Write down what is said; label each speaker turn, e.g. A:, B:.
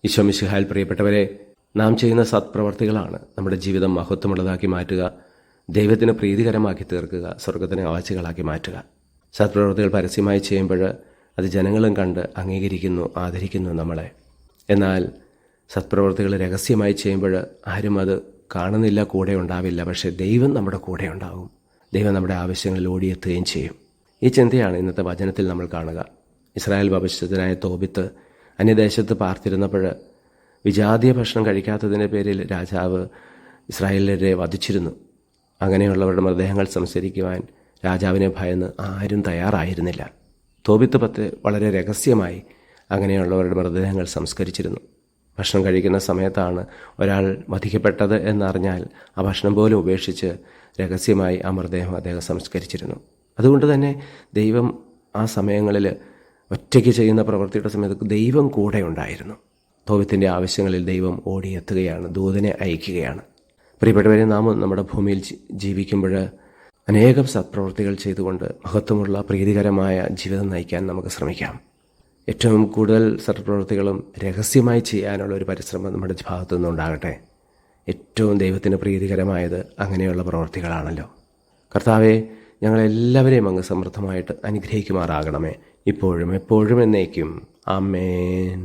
A: ഈശോ മിശിഹായിൽ പ്രിയപ്പെട്ടവരെ, നാം ചെയ്യുന്ന സത്പ്രവർത്തികളാണ് നമ്മുടെ ജീവിതം മഹത്വമുള്ളതാക്കി മാറ്റുക, ദൈവത്തിന് പ്രീതികരമാക്കി തീർക്കുക, സ്വർഗത്തിന് അവകാശികളാക്കി മാറ്റുക. സത്പ്രവർത്തികൾ പരസ്യമായി ചെയ്യുമ്പോൾ അത് ജനങ്ങളും കണ്ട് അംഗീകരിക്കുന്നു, ആദരിക്കുന്നു നമ്മളെ. എന്നാൽ സത്പ്രവർത്തികൾ രഹസ്യമായി ചെയ്യുമ്പോൾ ആരും അത് കാണുന്നില്ല, കൂടെ ഉണ്ടാവില്ല. പക്ഷേ ദൈവം നമ്മുടെ കൂടെ ഉണ്ടാകും. ദൈവം നമ്മുടെ ആവശ്യങ്ങളിൽ ഓടിയെത്തുകയും ചെയ്യും. ഈ ചിന്തയാണ് ഇന്നത്തെ വചനത്തിൽ നമ്മൾ കാണുക. ഇസ്രായേൽ വംശജനായ തോബിത്ത് അന്യദേശത്ത് പാർത്തിരുന്നപ്പോൾ വിജാതീയ ഭക്ഷണം കഴിക്കാത്തതിൻ്റെ പേരിൽ രാജാവ് ഇസ്രായേലിനെ വധിച്ചിരുന്നു. അങ്ങനെയുള്ളവരുടെ മൃതദേഹങ്ങൾ സംസ്കരിക്കുവാൻ രാജാവിനെ ഭയന്ന് ആരും തയ്യാറായിരുന്നില്ല. തോബിത്ത് വളരെ രഹസ്യമായി അങ്ങനെയുള്ളവരുടെ മൃതദേഹങ്ങൾ സംസ്കരിച്ചിരുന്നു. ഭക്ഷണം കഴിക്കുന്ന സമയത്താണ് ഒരാൾ വധിക്കപ്പെട്ടത് എന്നറിഞ്ഞാൽ ആ ഭക്ഷണം പോലും ഉപേക്ഷിച്ച് രഹസ്യമായി ആ മൃതദേഹം അദ്ദേഹം സംസ്കരിച്ചിരുന്നു. അതുകൊണ്ട് തന്നെ ദൈവം ആ സമയങ്ങളിൽ ഒറ്റയ്ക്ക് ചെയ്യുന്ന പ്രവൃത്തിയുടെ സമയത്ത് ദൈവം കൂടെ ഉണ്ടായിരുന്നു. തോബിത്തിൻ്റെ ആവശ്യങ്ങളിൽ ദൈവം ഓടിയെത്തുകയാണ്, ദൂതനെ അയക്കുകയാണ്. പ്രിയപ്പെട്ടവരെ, നാം നമ്മുടെ ഭൂമിയിൽ ജീവിക്കുമ്പോൾ അനേകം സത്പ്രവൃത്തികൾ ചെയ്തുകൊണ്ട് മഹത്വമുള്ള പ്രീതികരമായ ജീവിതം നയിക്കാൻ നമുക്ക് ശ്രമിക്കാം. ഏറ്റവും കൂടുതൽ സത്പ്രവൃത്തികളും രഹസ്യമായി ചെയ്യാനുള്ള ഒരു പരിശ്രമം നമ്മുടെ ഭാഗത്തു നിന്നുണ്ടാകട്ടെ. ഏറ്റവും ദൈവത്തിന് പ്രീതികരമായത് അങ്ങനെയുള്ള പ്രവൃത്തികളാണല്ലോ. കർത്താവെ, ഞങ്ങളെല്ലാവരെയും അങ്ങ് സമൃദ്ധമായിട്ട് അനുഗ്രഹിക്കുമാറാകണമേ, ഇപ്പോഴും എപ്പോഴും എന്നേക്കും. ആമേൻ.